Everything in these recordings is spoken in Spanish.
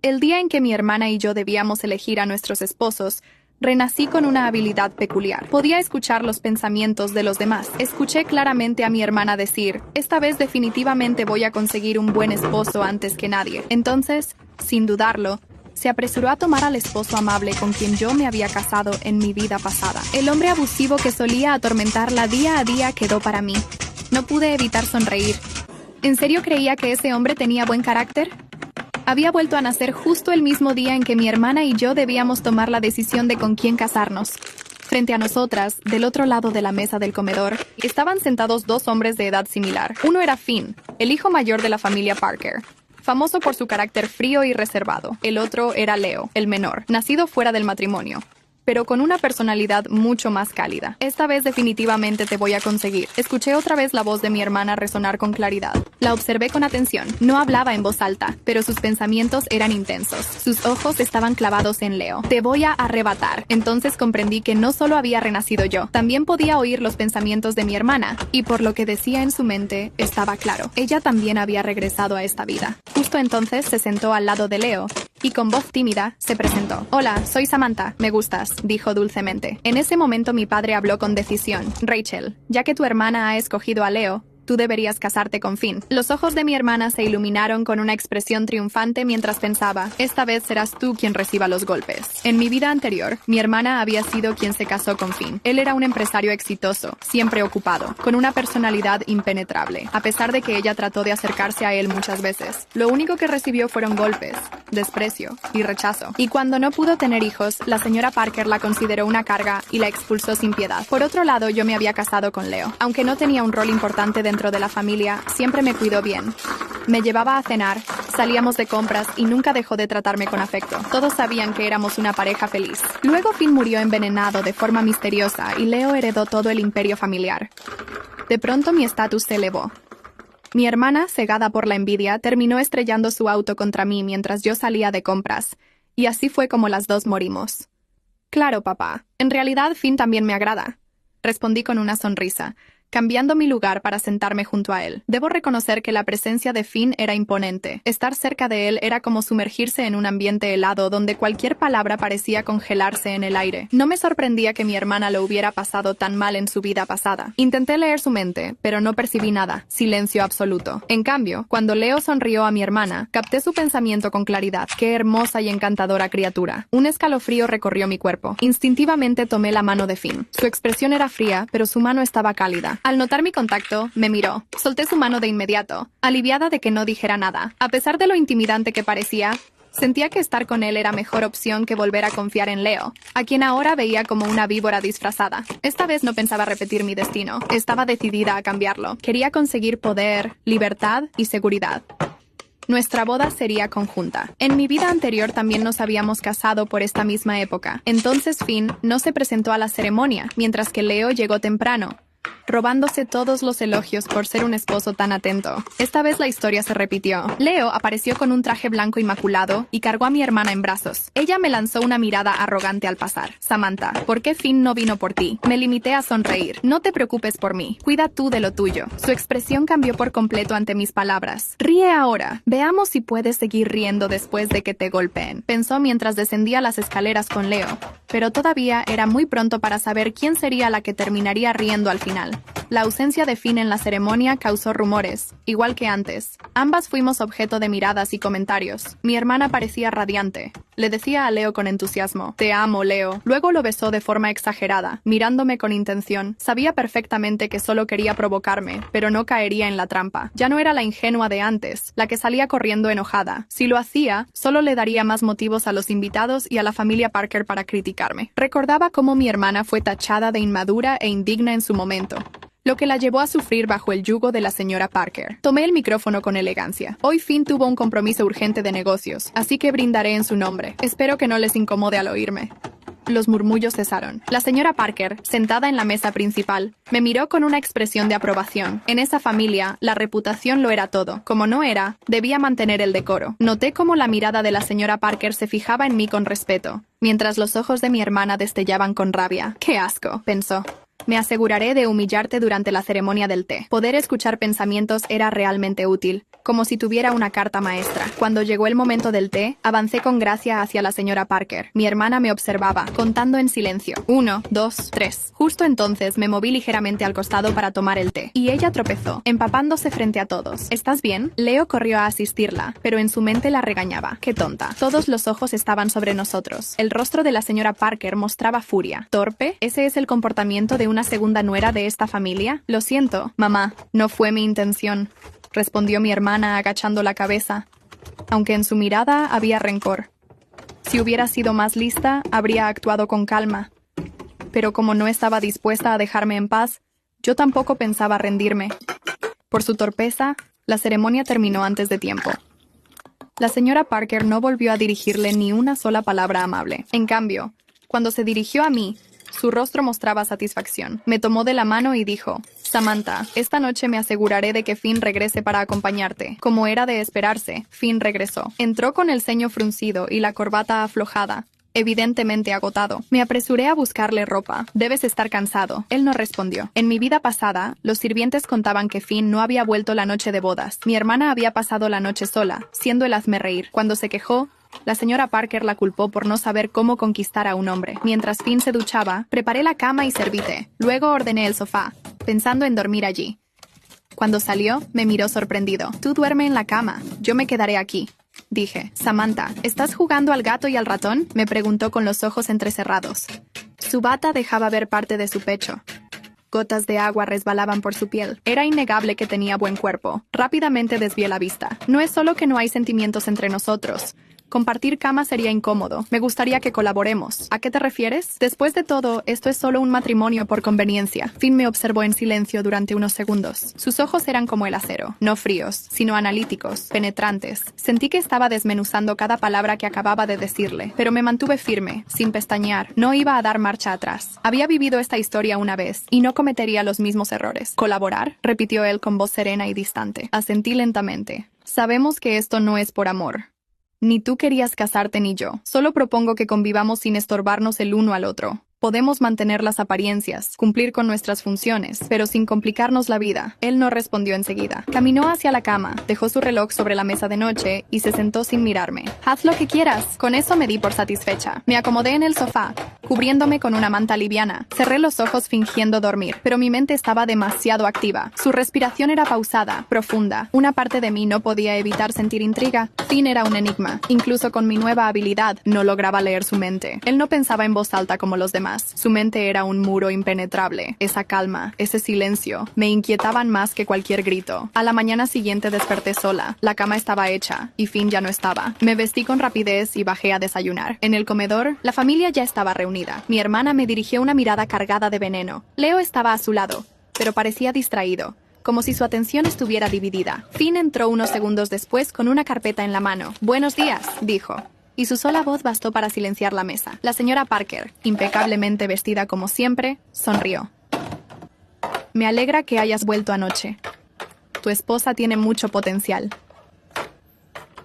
El día en que mi hermana y yo debíamos elegir a nuestros esposos, renací con una habilidad peculiar. Podía escuchar los pensamientos de los demás. Escuché claramente a mi hermana decir, esta vez definitivamente voy a conseguir un buen esposo antes que nadie. Entonces, sin dudarlo, se apresuró a tomar al esposo amable con quien yo me había casado en mi vida pasada. El hombre abusivo que solía atormentarla día a día quedó para mí. No pude evitar sonreír. ¿En serio creía que ese hombre tenía buen carácter? Había vuelto a nacer justo el mismo día en que mi hermana y yo debíamos tomar la decisión de con quién casarnos. Frente a nosotras, del otro lado de la mesa del comedor, estaban sentados dos hombres de edad similar. Uno era Finn, el hijo mayor de la familia Parker, famoso por su carácter frío y reservado. El otro era Leo, el menor, nacido fuera del matrimonio, pero con una personalidad mucho más cálida. Esta vez definitivamente te voy a conseguir. Escuché otra vez la voz de mi hermana resonar con claridad. La observé con atención. No hablaba en voz alta, pero sus pensamientos eran intensos. Sus ojos estaban clavados en Leo. Te voy a arrebatar. Entonces comprendí que no solo había renacido yo, también podía oír los pensamientos de mi hermana, y por lo que decía en su mente, estaba claro. Ella también había regresado a esta vida. Justo entonces se sentó al lado de Leo, y con voz tímida se presentó. Hola, soy Samantha, me gustas, dijo dulcemente. En ese momento mi padre habló con decisión. Rachel, ya que tu hermana ha escogido a Leo, tú deberías casarte con Finn. Los ojos de mi hermana se iluminaron con una expresión triunfante mientras pensaba, esta vez serás tú quien reciba los golpes. En mi vida anterior, mi hermana había sido quien se casó con Finn. Él era un empresario exitoso, siempre ocupado, con una personalidad impenetrable. A pesar de que ella trató de acercarse a él muchas veces, lo único que recibió fueron golpes, desprecio y rechazo. Y cuando no pudo tener hijos, la señora Parker la consideró una carga y la expulsó sin piedad. Por otro lado, yo me había casado con Leo. Aunque no tenía un rol importante dentro de la familia, siempre me cuidó bien. Me llevaba a cenar, salíamos de compras y nunca dejó de tratarme con afecto. Todos sabían que éramos una pareja feliz. Luego Finn murió envenenado de forma misteriosa y Leo heredó todo el imperio familiar. De pronto mi estatus se elevó. Mi hermana, cegada por la envidia, terminó estrellando su auto contra mí mientras yo salía de compras, y así fue como las dos morimos. Claro, papá. En realidad Finn también me agrada, respondí con una sonrisa, cambiando mi lugar para sentarme junto a él. Debo reconocer que la presencia de Finn era imponente. Estar cerca de él era como sumergirse en un ambiente helado donde cualquier palabra parecía congelarse en el aire. No me sorprendía que mi hermana lo hubiera pasado tan mal en su vida pasada. Intenté leer su mente, pero no percibí nada. Silencio absoluto. En cambio, cuando Leo sonrió a mi hermana, capté su pensamiento con claridad. ¡Qué hermosa y encantadora criatura! Un escalofrío recorrió mi cuerpo. Instintivamente tomé la mano de Finn. Su expresión era fría, pero su mano estaba cálida. Al notar mi contacto, me miró. Solté su mano de inmediato, aliviada de que no dijera nada. A pesar de lo intimidante que parecía, sentía que estar con él era mejor opción que volver a confiar en Leo, a quien ahora veía como una víbora disfrazada. Esta vez no pensaba repetir mi destino. Estaba decidida a cambiarlo. Quería conseguir poder, libertad y seguridad. Nuestra boda sería conjunta. En mi vida anterior también nos habíamos casado por esta misma época. Entonces Finn no se presentó a la ceremonia, mientras que Leo llegó temprano, robándose todos los elogios por ser un esposo tan atento. Esta vez la historia se repitió. Leo apareció con un traje blanco inmaculado y cargó a mi hermana en brazos. Ella me lanzó una mirada arrogante al pasar. Samantha, ¿por qué Finn no vino por ti? Me limité a sonreír. No te preocupes por mí. Cuida tú de lo tuyo. Su expresión cambió por completo ante mis palabras. Ríe ahora. Veamos si puedes seguir riendo después de que te golpeen, pensó mientras descendía las escaleras con Leo. Pero todavía era muy pronto para saber quién sería la que terminaría riendo al final. La ausencia de Finn en la ceremonia causó rumores, igual que antes. Ambas fuimos objeto de miradas y comentarios. Mi hermana parecía radiante. Le decía a Leo con entusiasmo, «Te amo, Leo». Luego lo besó de forma exagerada, mirándome con intención. Sabía perfectamente que solo quería provocarme, pero no caería en la trampa. Ya no era la ingenua de antes, la que salía corriendo enojada. Si lo hacía, solo le daría más motivos a los invitados y a la familia Parker para criticarme. Recordaba cómo mi hermana fue tachada de inmadura e indigna en su momento, lo que la llevó a sufrir bajo el yugo de la señora Parker. Tomé el micrófono con elegancia. Hoy Finn tuvo un compromiso urgente de negocios, así que brindaré en su nombre. Espero que no les incomode al oírme. Los murmullos cesaron. La señora Parker, sentada en la mesa principal, me miró con una expresión de aprobación. En esa familia, la reputación lo era todo. Como no era, debía mantener el decoro. Noté cómo la mirada de la señora Parker se fijaba en mí con respeto, mientras los ojos de mi hermana destellaban con rabia. ¡Qué asco!, pensó. Me aseguraré de humillarte durante la ceremonia del té. Poder escuchar pensamientos era realmente útil, como si tuviera una carta maestra. Cuando llegó el momento del té, avancé con gracia hacia la señora Parker. Mi hermana me observaba, contando en silencio. 1, 2, 3. Justo entonces me moví ligeramente al costado para tomar el té, y ella tropezó, empapándose frente a todos. ¿Estás bien? Leo corrió a asistirla, pero en su mente la regañaba. ¡Qué tonta! Todos los ojos estaban sobre nosotros. El rostro de la señora Parker mostraba furia. ¿Torpe? ¿Ese es el comportamiento de una segunda nuera de esta familia? Lo siento, mamá. No fue mi intención, respondió mi hermana agachando la cabeza, aunque en su mirada había rencor. Si hubiera sido más lista, habría actuado con calma. Pero como no estaba dispuesta a dejarme en paz, yo tampoco pensaba rendirme. Por su torpeza, la ceremonia terminó antes de tiempo. La señora Parker no volvió a dirigirle ni una sola palabra amable. En cambio, cuando se dirigió a mí, su rostro mostraba satisfacción. Me tomó de la mano y dijo: Samantha, esta noche me aseguraré de que Finn regrese para acompañarte. Como era de esperarse, Finn regresó. Entró con el ceño fruncido y la corbata aflojada, evidentemente agotado. Me apresuré a buscarle ropa. Debes estar cansado. Él no respondió. En mi vida pasada, los sirvientes contaban que Finn no había vuelto la noche de bodas. Mi hermana había pasado la noche sola, siendo el hazmerreír. Cuando se quejó, la señora Parker la culpó por no saber cómo conquistar a un hombre. Mientras Finn se duchaba, preparé la cama y serví té. Luego ordené el sofá, pensando en dormir allí. Cuando salió, me miró sorprendido. Tú duerme en la cama, yo me quedaré aquí, dije. Samantha, ¿estás jugando al gato y al ratón?, me preguntó con los ojos entrecerrados. Su bata dejaba ver parte de su pecho. Gotas de agua resbalaban por su piel. Era innegable que tenía buen cuerpo. Rápidamente desvié la vista. No es solo que no hay sentimientos entre nosotros. Compartir cama sería incómodo. Me gustaría que colaboremos. ¿A qué te refieres? Después de todo, esto es solo un matrimonio por conveniencia. Finn me observó en silencio durante unos segundos. Sus ojos eran como el acero, no fríos, sino analíticos, penetrantes. Sentí que estaba desmenuzando cada palabra que acababa de decirle, pero me mantuve firme, sin pestañear. No iba a dar marcha atrás. Había vivido esta historia una vez, y no cometería los mismos errores. ¿Colaborar?, repitió él con voz serena y distante. Asentí lentamente. Sabemos que esto no es por amor. Ni tú querías casarte ni yo. Solo propongo que convivamos sin estorbarnos el uno al otro. Podemos mantener las apariencias, cumplir con nuestras funciones, pero sin complicarnos la vida. Él no respondió enseguida. Caminó hacia la cama, dejó su reloj sobre la mesa de noche y se sentó sin mirarme. Haz lo que quieras. Con eso me di por satisfecha. Me acomodé en el sofá, cubriéndome con una manta liviana. Cerré los ojos fingiendo dormir, pero mi mente estaba demasiado activa. Su respiración era pausada, profunda. Una parte de mí no podía evitar sentir intriga. Finn era un enigma. Incluso con mi nueva habilidad, no lograba leer su mente. Él no pensaba en voz alta como los demás. Su mente era un muro impenetrable. Esa calma, ese silencio, me inquietaban más que cualquier grito. A la mañana siguiente desperté sola. La cama estaba hecha, y Finn ya no estaba. Me vestí con rapidez y bajé a desayunar. En el comedor, la familia ya estaba reunida. Mi hermana me dirigió una mirada cargada de veneno. Leo estaba a su lado, pero parecía distraído, como si su atención estuviera dividida. Finn entró unos segundos después con una carpeta en la mano. «Buenos días», dijo, y su sola voz bastó para silenciar la mesa. La señora Parker, impecablemente vestida como siempre, sonrió. «Me alegra que hayas vuelto anoche. Tu esposa tiene mucho potencial».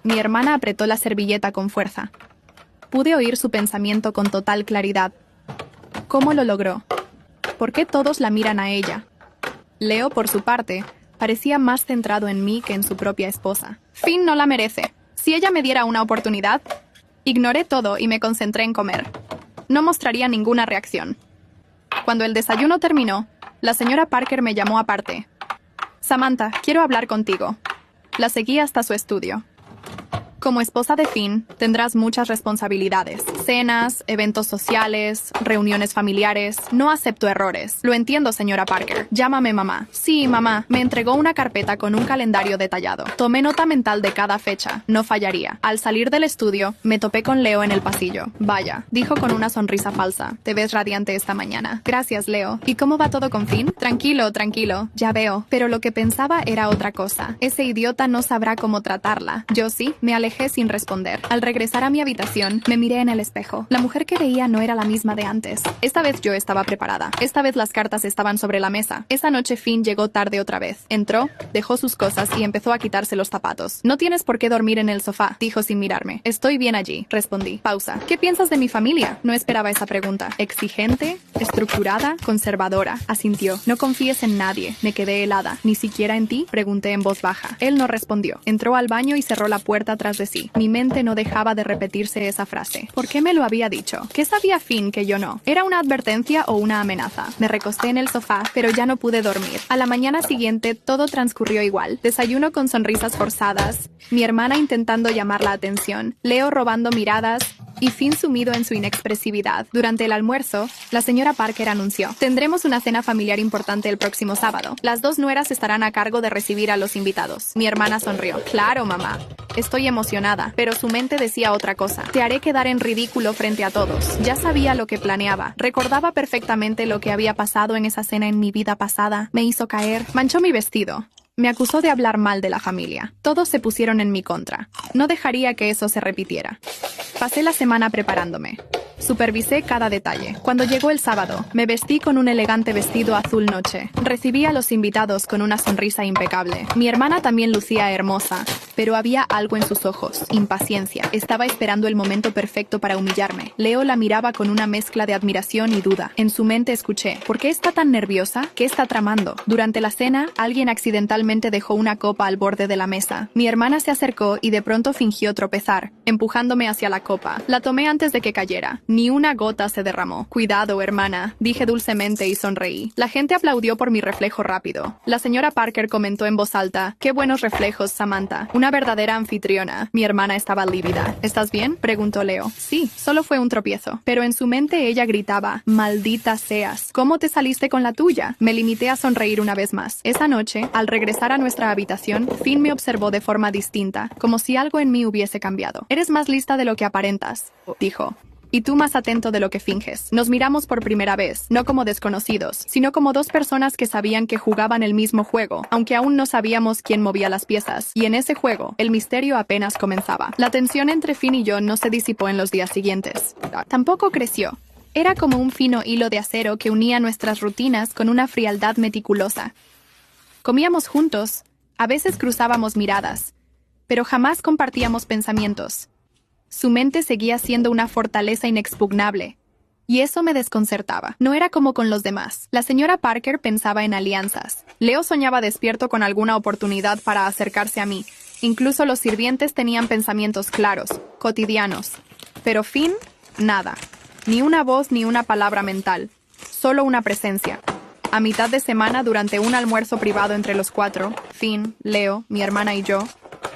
Mi hermana apretó la servilleta con fuerza. Pude oír su pensamiento con total claridad. ¿Cómo lo logró? ¿Por qué todos la miran a ella? Leo, por su parte, parecía más centrado en mí que en su propia esposa. Finn no la merece. Si ella me diera una oportunidad... Ignoré todo y me concentré en comer. No mostraría ninguna reacción. Cuando el desayuno terminó, la señora Parker me llamó aparte. «Samantha, quiero hablar contigo». La seguí hasta su estudio. Como esposa de Finn, tendrás muchas responsabilidades. Cenas, eventos sociales, reuniones familiares. No acepto errores. Lo entiendo, señora Parker. Llámame mamá. Sí, mamá. Me entregó una carpeta con un calendario detallado. Tomé nota mental de cada fecha. No fallaría. Al salir del estudio, me topé con Leo en el pasillo. «Vaya», dijo con una sonrisa falsa. «Te ves radiante esta mañana». «Gracias, Leo. ¿Y cómo va todo con Finn?» «Tranquilo, tranquilo. Ya veo». Pero lo que pensaba era otra cosa. Ese idiota no sabrá cómo tratarla. Yo sí, me alejé dejé sin responder. Al regresar a mi habitación, me miré en el espejo. La mujer que veía no era la misma de antes. Esta vez yo estaba preparada. Esta vez las cartas estaban sobre la mesa. Esa noche Finn llegó tarde otra vez. Entró, dejó sus cosas y empezó a quitarse los zapatos. No tienes por qué dormir en el sofá, dijo sin mirarme. Estoy bien allí, respondí. Pausa. ¿Qué piensas de mi familia? No esperaba esa pregunta. Exigente, estructurada, conservadora, asintió. No confíes en nadie. Me quedé helada. ¿Ni siquiera en ti? Pregunté en voz baja. Él no respondió. Entró al baño y cerró la puerta tras de sí. Mi mente no dejaba de repetirse esa frase. ¿Por qué me lo había dicho? ¿Qué sabía Finn que yo no? ¿Era una advertencia o una amenaza? Me recosté en el sofá, pero ya no pude dormir. A la mañana siguiente todo transcurrió igual. Desayuno con sonrisas forzadas, mi hermana intentando llamar la atención, Leo robando miradas y Finn sumido en su inexpresividad. Durante el almuerzo, la señora Parker anunció: tendremos una cena familiar importante el próximo sábado. Las dos nueras estarán a cargo de recibir a los invitados. Mi hermana sonrió. Claro, mamá. Estoy emocionada, pero su mente decía otra cosa. Te haré quedar en ridículo frente a todos. Ya sabía lo que planeaba. Recordaba perfectamente lo que había pasado en esa cena en mi vida pasada. Me hizo caer. Manchó mi vestido. Me acusó de hablar mal de la familia. Todos se pusieron en mi contra. No dejaría que eso se repitiera. Pasé la semana preparándome. Supervisé cada detalle. Cuando llegó el sábado, me vestí con un elegante vestido azul noche. Recibí a los invitados con una sonrisa impecable. Mi hermana también lucía hermosa, pero había algo en sus ojos, impaciencia. Estaba esperando el momento perfecto para humillarme. Leo la miraba con una mezcla de admiración y duda. En su mente escuché: ¿por qué está tan nerviosa? ¿Qué está tramando? Durante la cena, alguien accidentalmente dejó una copa al borde de la mesa. Mi hermana se acercó y de pronto fingió tropezar, empujándome hacia la copa. La tomé antes de que cayera. Ni una gota se derramó. Cuidado, hermana, dije dulcemente y sonreí. La gente aplaudió por mi reflejo rápido. La señora Parker comentó en voz alta: qué buenos reflejos, Samantha. Una verdadera anfitriona. Mi hermana estaba lívida. ¿Estás bien?, preguntó Leo. Sí, solo fue un tropiezo. Pero en su mente ella gritaba: maldita seas. ¿Cómo te saliste con la tuya? Me limité a sonreír una vez más. Esa noche, al regresar a nuestra habitación, Finn me observó de forma distinta, como si algo en mí hubiese cambiado. Eres más lista de lo que aparentas, dijo. Y tú más atento de lo que finges. Nos miramos por primera vez, no como desconocidos, sino como dos personas que sabían que jugaban el mismo juego, aunque aún no sabíamos quién movía las piezas. Y en ese juego, el misterio apenas comenzaba. La tensión entre Finn y yo no se disipó en los días siguientes. Tampoco creció. Era como un fino hilo de acero que unía nuestras rutinas con una frialdad meticulosa. Comíamos juntos, a veces cruzábamos miradas, pero jamás compartíamos pensamientos. Su mente seguía siendo una fortaleza inexpugnable, y eso me desconcertaba. No era como con los demás. La señora Parker pensaba en alianzas. Leo soñaba despierto con alguna oportunidad para acercarse a mí. Incluso los sirvientes tenían pensamientos claros, cotidianos. Pero Finn, nada. Ni una voz ni una palabra mental. Solo una presencia. A mitad de semana, durante un almuerzo privado entre los cuatro, Finn, Leo, mi hermana y yo,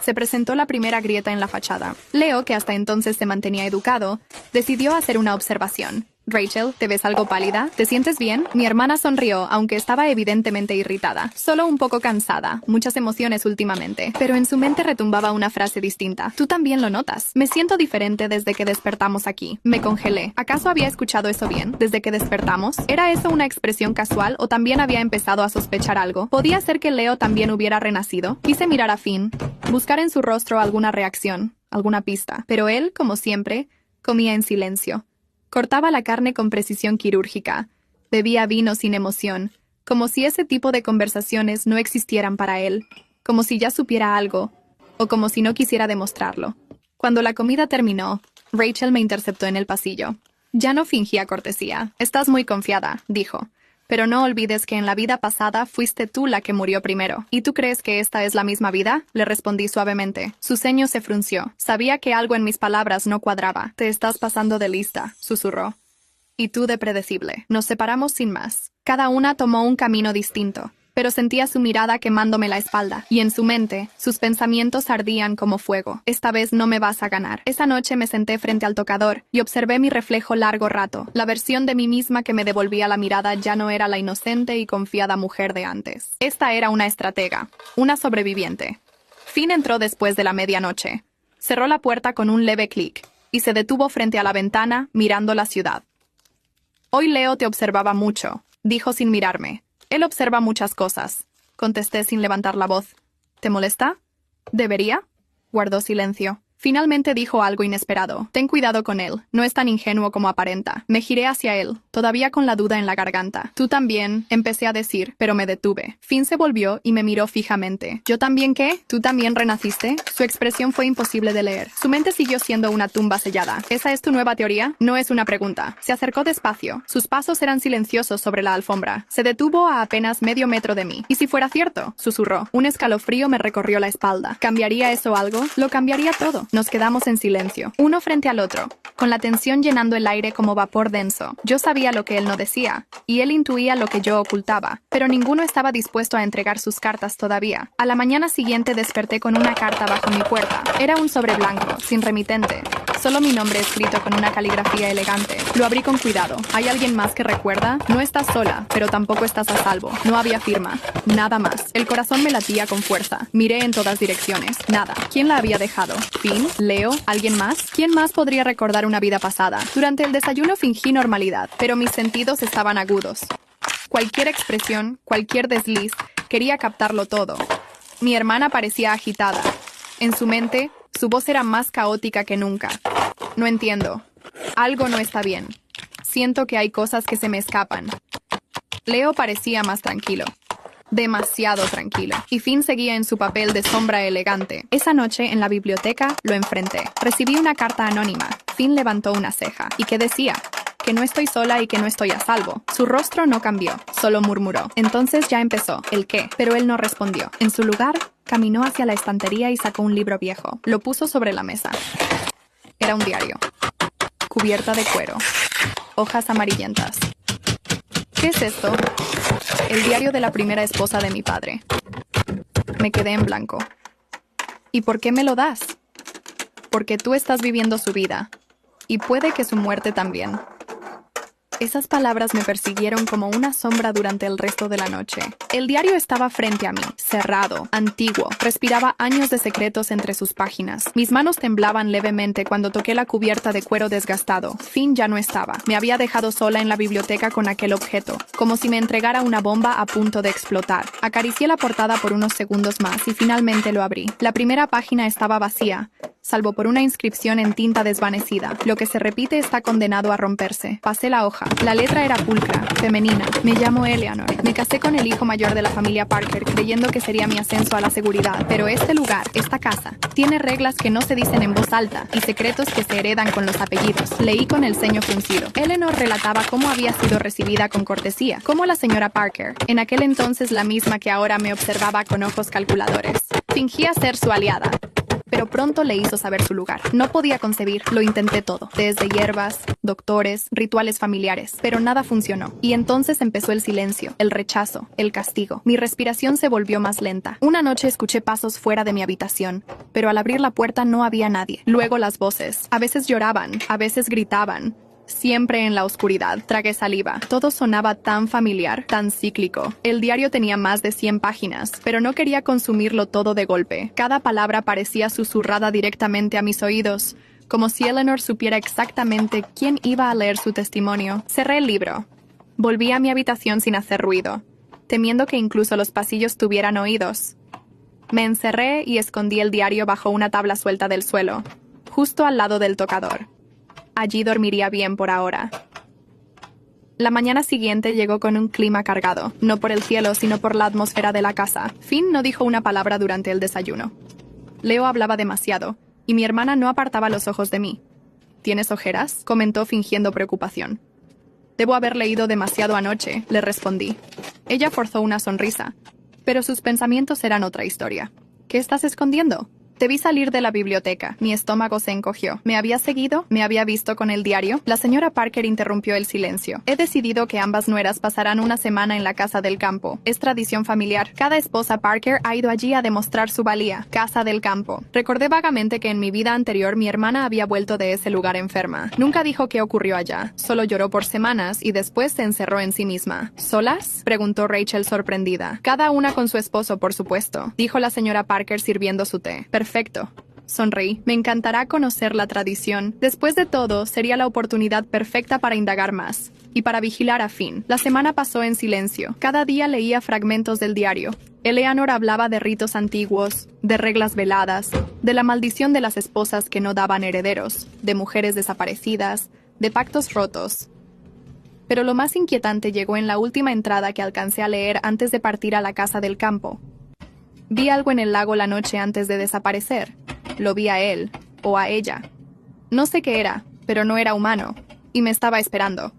se presentó la primera grieta en la fachada. Leo, que hasta entonces se mantenía educado, decidió hacer una observación. Rachel, ¿te ves algo pálida? ¿Te sientes bien? Mi hermana sonrió, aunque estaba evidentemente irritada. Solo un poco cansada, muchas emociones últimamente. Pero en su mente retumbaba una frase distinta. Tú también lo notas. Me siento diferente desde que despertamos aquí. Me congelé. ¿Acaso había escuchado eso bien? ¿Desde que despertamos? ¿Era eso una expresión casual o también había empezado a sospechar algo? ¿Podía ser que Leo también hubiera renacido? Quise mirar a Finn, buscar en su rostro alguna reacción, alguna pista. Pero él, como siempre, comía en silencio. Cortaba la carne con precisión quirúrgica. Bebía vino sin emoción, como si ese tipo de conversaciones no existieran para él, como si ya supiera algo, o como si no quisiera demostrarlo. Cuando la comida terminó, Rachel me interceptó en el pasillo. Ya no fingía cortesía. Estás muy confiada, dijo. Pero no olvides que en la vida pasada fuiste tú la que murió primero. ¿Y tú crees que esta es la misma vida?, le respondí suavemente. Su ceño se frunció. Sabía que algo en mis palabras no cuadraba. Te estás pasando de lista, susurró. Y tú de predecible. Nos separamos sin más. Cada una tomó un camino distinto, pero sentía su mirada quemándome la espalda, y en su mente, sus pensamientos ardían como fuego. Esta vez no me vas a ganar. Esa noche me senté frente al tocador y observé mi reflejo largo rato. La versión de mí misma que me devolvía la mirada ya no era la inocente y confiada mujer de antes. Esta era una estratega, una sobreviviente. Finn entró después de la medianoche. Cerró la puerta con un leve clic, y se detuvo frente a la ventana, mirando la ciudad. Hoy Leo te observaba mucho, dijo sin mirarme. Él observa muchas cosas, contesté sin levantar la voz. ¿Te molesta? ¿Debería? Guardó silencio. Finalmente dijo algo inesperado. Ten cuidado con él, no es tan ingenuo como aparenta. Me giré hacia él, todavía con la duda en la garganta. Tú también, empecé a decir, pero me detuve. Finn se volvió y me miró fijamente. ¿Yo también qué? ¿Tú también renaciste? Su expresión fue imposible de leer. Su mente siguió siendo una tumba sellada. ¿Esa es tu nueva teoría? No es una pregunta. Se acercó despacio. Sus pasos eran silenciosos sobre la alfombra. Se detuvo a apenas medio metro de mí. ¿Y si fuera cierto? Susurró. Un escalofrío me recorrió la espalda. ¿Cambiaría eso algo? Lo cambiaría todo. Nos quedamos en silencio, uno frente al otro, con la tensión llenando el aire como vapor denso. Yo sabía lo que él no decía, y él intuía lo que yo ocultaba, pero ninguno estaba dispuesto a entregar sus cartas todavía. A la mañana siguiente desperté con una carta bajo mi puerta. Era un sobre blanco, sin remitente. Solo mi nombre escrito con una caligrafía elegante. Lo abrí con cuidado. ¿Hay alguien más que recuerda? No estás sola, pero tampoco estás a salvo. No había firma. Nada más. El corazón me latía con fuerza. Miré en todas direcciones. Nada. ¿Quién la había dejado? ¿Finn? ¿Leo? ¿Alguien más? ¿Quién más podría recordar una vida pasada? Durante el desayuno fingí normalidad, pero mis sentidos estaban agudos. Cualquier expresión, cualquier desliz, quería captarlo todo. Mi hermana parecía agitada. En su mente, su voz era más caótica que nunca. No entiendo. Algo no está bien. Siento que hay cosas que se me escapan. Leo parecía más tranquilo. Demasiado tranquilo. Y Finn seguía en su papel de sombra elegante. Esa noche, en la biblioteca, lo enfrenté. Recibí una carta anónima. Finn levantó una ceja. ¿Y qué decía? Que no estoy sola y que no estoy a salvo. Su rostro no cambió, solo murmuró. Entonces ya empezó. ¿El qué? Pero él no respondió. En su lugar, caminó hacia la estantería y sacó un libro viejo. Lo puso sobre la mesa. Era un diario. Cubierta de cuero. Hojas amarillentas. ¿Qué es esto? El diario de la primera esposa de mi padre. Me quedé en blanco. ¿Y por qué me lo das? Porque tú estás viviendo su vida. Y puede que su muerte también. Esas palabras me persiguieron como una sombra durante el resto de la noche. El diario estaba frente a mí, cerrado, antiguo. Respiraba años de secretos entre sus páginas. Mis manos temblaban levemente cuando toqué la cubierta de cuero desgastado. Finn ya no estaba. Me había dejado sola en la biblioteca con aquel objeto, como si me entregara una bomba a punto de explotar. Acaricié la portada por unos segundos más y finalmente lo abrí. La primera página estaba vacía, salvo por una inscripción en tinta desvanecida. Lo que se repite está condenado a romperse. Pasé la hoja. La letra era pulcra, femenina. Me llamo Eleanor. Me casé con el hijo mayor de la familia Parker, creyendo que sería mi ascenso a la seguridad. Pero este lugar, esta casa, tiene reglas que no se dicen en voz alta y secretos que se heredan con los apellidos. Leí con el ceño fruncido. Eleanor relataba cómo había sido recibida con cortesía, como la señora Parker, en aquel entonces la misma que ahora me observaba con ojos calculadores. Fingía ser su aliada, pero pronto le hizo saber su lugar. No podía concebir, lo intenté todo, desde hierbas, doctores, rituales familiares, pero nada funcionó. Y entonces empezó el silencio, el rechazo, el castigo. Mi respiración se volvió más lenta. Una noche escuché pasos fuera de mi habitación, pero al abrir la puerta no había nadie. Luego las voces. A veces lloraban, a veces gritaban. Siempre en la oscuridad. Tragué saliva. Todo sonaba tan familiar, tan cíclico. El diario tenía más de 100 páginas, pero no quería consumirlo todo de golpe. Cada palabra parecía susurrada directamente a mis oídos, como si Eleanor supiera exactamente quién iba a leer su testimonio. Cerré el libro. Volví a mi habitación sin hacer ruido, temiendo que incluso los pasillos tuvieran oídos. Me encerré y escondí el diario bajo una tabla suelta del suelo, justo al lado del tocador. Allí dormiría bien por ahora. La mañana siguiente llegó con un clima cargado, no por el cielo, sino por la atmósfera de la casa. Finn no dijo una palabra durante el desayuno. Leo hablaba demasiado, y mi hermana no apartaba los ojos de mí. ¿Tienes ojeras?, comentó fingiendo preocupación. Debo haber leído demasiado anoche, le respondí. Ella forzó una sonrisa, pero sus pensamientos eran otra historia. ¿Qué estás escondiendo? Te vi salir de la biblioteca. Mi estómago se encogió. ¿Me había seguido? ¿Me había visto con el diario? La señora Parker interrumpió el silencio. He decidido que ambas nueras pasarán una semana en la casa del campo. Es tradición familiar. Cada esposa Parker ha ido allí a demostrar su valía. Casa del campo. Recordé vagamente que en mi vida anterior mi hermana había vuelto de ese lugar enferma. Nunca dijo qué ocurrió allá. Solo lloró por semanas y después se encerró en sí misma. ¿Solas?, preguntó Rachel sorprendida. Cada una con su esposo, por supuesto, dijo la señora Parker sirviendo su té. Perfecto. Sonreí. Me encantará conocer la tradición. Después de todo, sería la oportunidad perfecta para indagar más. Y para vigilar a Finn. La semana pasó en silencio. Cada día leía fragmentos del diario. Eleanor hablaba de ritos antiguos, de reglas veladas, de la maldición de las esposas que no daban herederos, de mujeres desaparecidas, de pactos rotos. Pero lo más inquietante llegó en la última entrada que alcancé a leer antes de partir a la casa del campo. Vi algo en el lago la noche antes de desaparecer. Lo vi a él, o a ella. No sé qué era, pero no era humano, y me estaba esperando.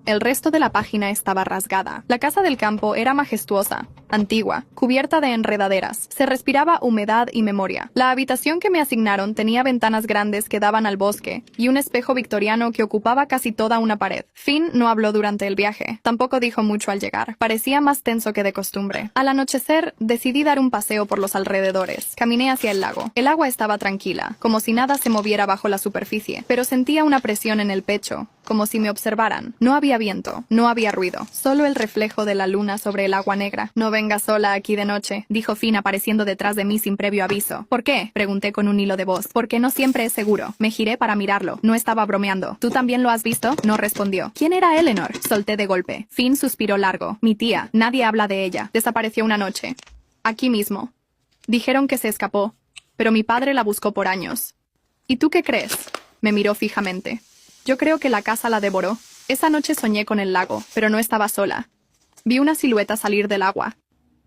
El resto de la página estaba rasgada. La casa del campo era majestuosa, antigua, cubierta de enredaderas. Se respiraba humedad y memoria. La habitación que me asignaron tenía ventanas grandes que daban al bosque y un espejo victoriano que ocupaba casi toda una pared. Finn no habló durante el viaje. Tampoco dijo mucho al llegar. Parecía más tenso que de costumbre. Al anochecer, decidí dar un paseo por los alrededores. Caminé hacia el lago. El agua estaba tranquila, como si nada se moviera bajo la superficie, pero sentía una presión en el pecho, como si me observaran. No había viento, no había ruido, solo el reflejo de la luna sobre el agua negra. No vengas sola aquí de noche, dijo Finn apareciendo detrás de mí sin previo aviso. ¿Por qué?, pregunté con un hilo de voz. Porque no siempre es seguro. Me giré para mirarlo. No estaba bromeando. ¿Tú también lo has visto? No respondió. ¿Quién era Eleanor?, solté de golpe. Finn suspiró largo. Mi tía. Nadie habla de ella. Desapareció una noche. Aquí mismo. Dijeron que se escapó, pero mi padre la buscó por años. ¿Y tú qué crees? Me miró fijamente. Yo creo que la casa la devoró. Esa noche soñé con el lago, pero no estaba sola. Vi una silueta salir del agua.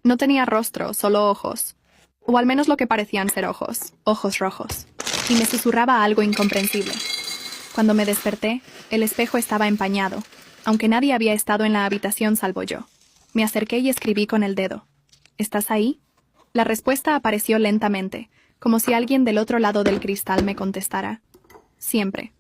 No tenía rostro, solo ojos. O al menos lo que parecían ser ojos. Ojos rojos. Y me susurraba algo incomprensible. Cuando me desperté, el espejo estaba empañado, aunque nadie había estado en la habitación salvo yo. Me acerqué y escribí con el dedo. ¿Estás ahí? La respuesta apareció lentamente, como si alguien del otro lado del cristal me contestara. Siempre.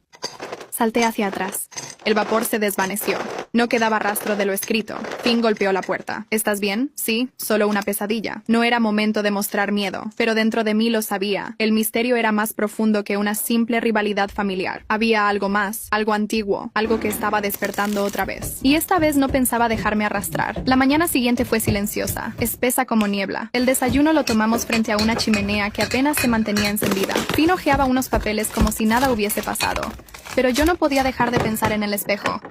Salté hacia atrás. El vapor se desvaneció. No quedaba rastro de lo escrito. Finn golpeó la puerta. ¿Estás bien? Sí, solo una pesadilla. No era momento de mostrar miedo, pero dentro de mí lo sabía. El misterio era más profundo que una simple rivalidad familiar. Había algo más, algo antiguo, algo que estaba despertando otra vez. Y esta vez no pensaba dejarme arrastrar. La mañana siguiente fue silenciosa, espesa como niebla. El desayuno lo tomamos frente a una chimenea que apenas se mantenía encendida. Finn hojeaba unos papeles como si nada hubiese pasado. Pero yo no podía dejar de pensar en el espejo.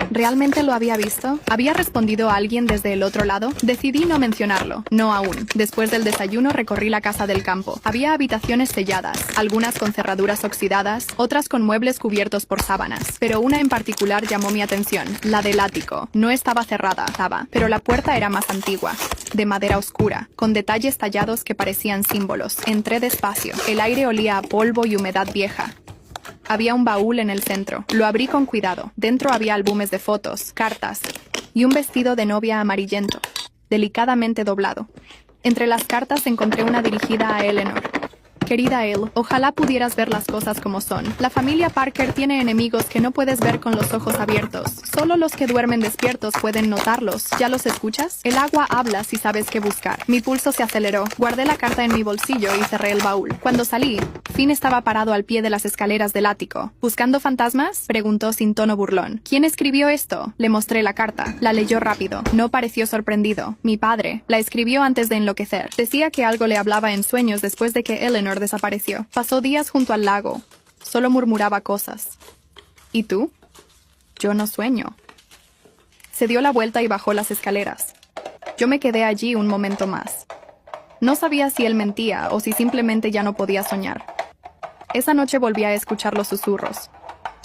¿Realmente lo había visto? ¿Había respondido a alguien desde el otro lado? Decidí no mencionarlo. No aún. Después del desayuno recorrí la casa del campo. Había habitaciones selladas, algunas con cerraduras oxidadas, otras con muebles cubiertos por sábanas. Pero una en particular llamó mi atención, la del ático. No estaba cerrada, pero la puerta era más antigua, de madera oscura, con detalles tallados que parecían símbolos. Entré despacio. El aire olía a polvo y humedad vieja. Había un baúl en el centro. Lo abrí con cuidado. Dentro había álbumes de fotos, cartas y un vestido de novia amarillento, delicadamente doblado. Entre las cartas encontré una dirigida a Eleanor. Querida Elle, ojalá pudieras ver las cosas como son. La familia Parker tiene enemigos que no puedes ver con los ojos abiertos. Solo los que duermen despiertos pueden notarlos. ¿Ya los escuchas? El agua habla si sabes qué buscar. Mi pulso se aceleró. Guardé la carta en mi bolsillo y cerré el baúl. Cuando salí, Finn estaba parado al pie de las escaleras del ático. ¿Buscando fantasmas?, preguntó sin tono burlón. ¿Quién escribió esto? Le mostré la carta. La leyó rápido. No pareció sorprendido. Mi padre. La escribió antes de enloquecer. Decía que algo le hablaba en sueños después de que Eleanor desapareció. Pasó días junto al lago. Solo murmuraba cosas. ¿Y tú? Yo no sueño. Se dio la vuelta y bajó las escaleras. Yo me quedé allí un momento más. No sabía si él mentía o si simplemente ya no podía soñar. Esa noche volví a escuchar los susurros,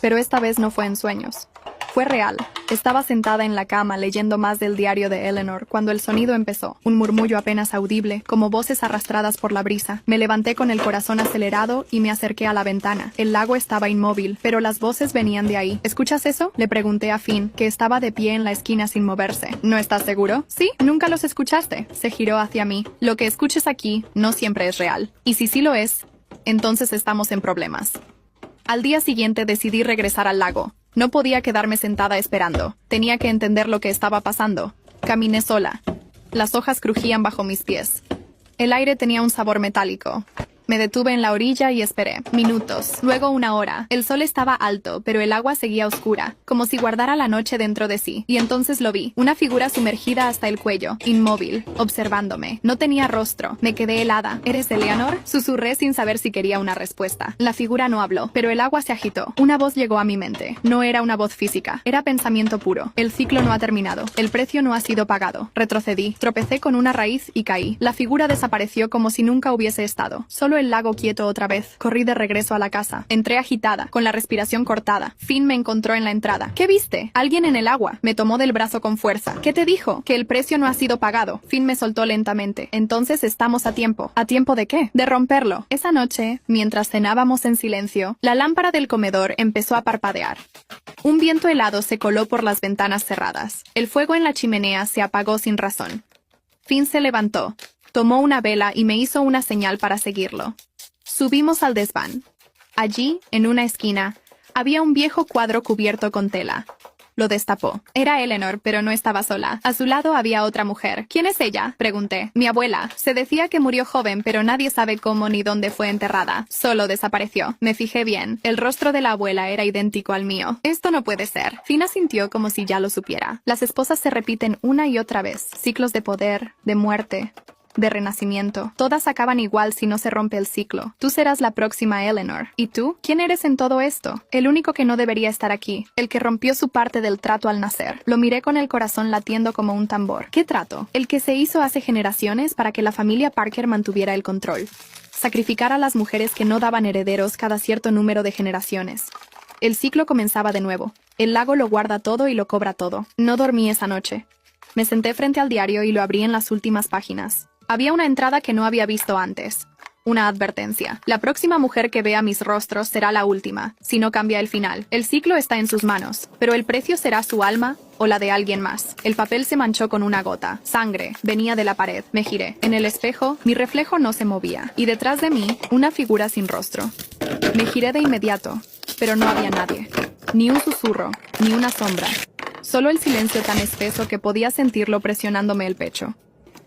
pero esta vez no fue en sueños. Fue real. Estaba sentada en la cama leyendo más del diario de Eleanor cuando el sonido empezó. Un murmullo apenas audible, como voces arrastradas por la brisa. Me levanté con el corazón acelerado y me acerqué a la ventana. El lago estaba inmóvil, pero las voces venían de ahí. ¿Escuchas eso?, le pregunté a Finn, que estaba de pie en la esquina sin moverse. ¿No estás seguro? Sí, nunca los escuchaste. Se giró hacia mí. Lo que escuches aquí no siempre es real. Y si sí lo es, entonces estamos en problemas. Al día siguiente decidí regresar al lago. No podía quedarme sentada esperando. Tenía que entender lo que estaba pasando. Caminé sola. Las hojas crujían bajo mis pies. El aire tenía un sabor metálico. Me detuve en la orilla y esperé. Minutos, luego 1 hora. El sol estaba alto, pero el agua seguía oscura, como si guardara la noche dentro de sí. Y entonces lo vi, una figura sumergida hasta el cuello, inmóvil, observándome. No tenía rostro. Me quedé helada. ¿Eres Eleanor? Susurré sin saber si quería una respuesta. La figura no habló, pero el agua se agitó. Una voz llegó a mi mente. No era una voz física, era pensamiento puro. El ciclo no ha terminado. El precio no ha sido pagado. Retrocedí, tropecé con una raíz y caí. La figura desapareció como si nunca hubiese estado. Solo el lago quieto otra vez. Corrí de regreso a la casa. Entré agitada, con la respiración cortada. Finn me encontró en la entrada. ¿Qué viste? Alguien en el agua. Me tomó del brazo con fuerza. ¿Qué te dijo? Que el precio no ha sido pagado. Finn me soltó lentamente. Entonces estamos a tiempo. ¿A tiempo de qué? De romperlo. Esa noche, mientras cenábamos en silencio, la lámpara del comedor empezó a parpadear. Un viento helado se coló por las ventanas cerradas. El fuego en la chimenea se apagó sin razón. Finn se levantó, tomó una vela y me hizo una señal para seguirlo. Subimos al desván. Allí, en una esquina, había un viejo cuadro cubierto con tela. Lo destapó. Era Eleanor, pero no estaba sola. A su lado había otra mujer. ¿Quién es ella?, pregunté. Mi abuela. Se decía que murió joven, pero nadie sabe cómo ni dónde fue enterrada. Solo desapareció. Me fijé bien. El rostro de la abuela era idéntico al mío. Esto no puede ser. Finn asintió como si ya lo supiera. Las esposas se repiten una y otra vez. Ciclos de poder, de muerte, de renacimiento. Todas acaban igual si no se rompe el ciclo. Tú serás la próxima Eleanor. ¿Y tú? ¿Quién eres en todo esto? El único que no debería estar aquí. El que rompió su parte del trato al nacer. Lo miré con el corazón latiendo como un tambor. ¿Qué trato? El que se hizo hace generaciones para que la familia Parker mantuviera el control. Sacrificar a las mujeres que no daban herederos cada cierto número de generaciones. El ciclo comenzaba de nuevo. El lago lo guarda todo y lo cobra todo. No dormí esa noche. Me senté frente al diario y lo abrí en las últimas páginas. Había una entrada que no había visto antes. Una advertencia. La próxima mujer que vea mis rostros será la última, si no cambia el final. El ciclo está en sus manos, pero el precio será su alma o la de alguien más. El papel se manchó con una gota. Sangre. Venía de la pared. Me giré. En el espejo, mi reflejo no se movía. Y detrás de mí, una figura sin rostro. Me giré de inmediato, pero no había nadie. Ni un susurro, ni una sombra. Solo el silencio tan espeso que podía sentirlo presionándome el pecho.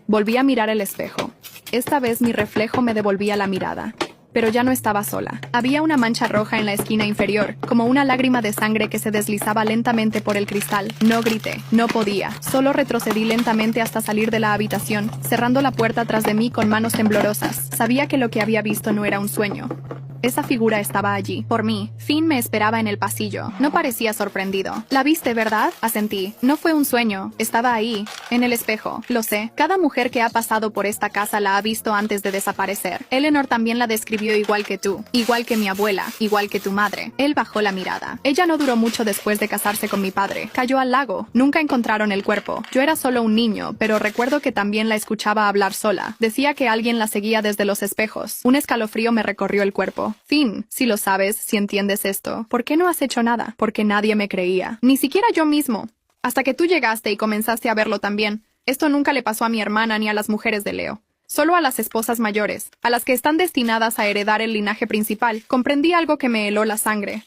Volví a mirar el espejo. Esta vez mi reflejo me devolvía la mirada. Pero ya no estaba sola. Había una mancha roja en la esquina inferior, como una lágrima de sangre que se deslizaba lentamente por el cristal. No grité, no podía. Solo retrocedí lentamente hasta salir de la habitación, cerrando la puerta tras de mí con manos temblorosas. Sabía que lo que había visto no era un sueño. Esa figura estaba allí, por mí. Finn me esperaba en el pasillo. No parecía sorprendido. «¿La viste, verdad?», asentí. «No fue un sueño. Estaba ahí, en el espejo. Lo sé. Cada mujer que ha pasado por esta casa la ha visto antes de desaparecer. Eleanor también la describió igual que tú. Igual que mi abuela. Igual que tu madre». Él bajó la mirada. «Ella no duró mucho después de casarse con mi padre. Cayó al lago. Nunca encontraron el cuerpo. Yo era solo un niño, pero recuerdo que también la escuchaba hablar sola. Decía que alguien la seguía desde los espejos. Un escalofrío me recorrió el cuerpo. Finn, si lo sabes, si entiendes esto, ¿por qué no has hecho nada? Porque nadie me creía. Ni siquiera yo mismo. Hasta que tú llegaste y comenzaste a verlo también. Esto nunca le pasó a mi hermana ni a las mujeres de Leo. Solo a las esposas mayores, a las que están destinadas a heredar el linaje principal. Comprendí algo que me heló la sangre.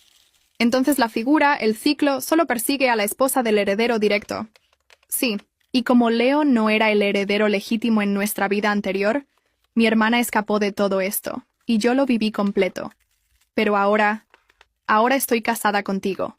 Entonces la figura, el ciclo, solo persigue a la esposa del heredero directo. Sí, y como Leo no era el heredero legítimo en nuestra vida anterior, mi hermana escapó de todo esto. Y yo lo viví completo. Pero ahora estoy casada contigo.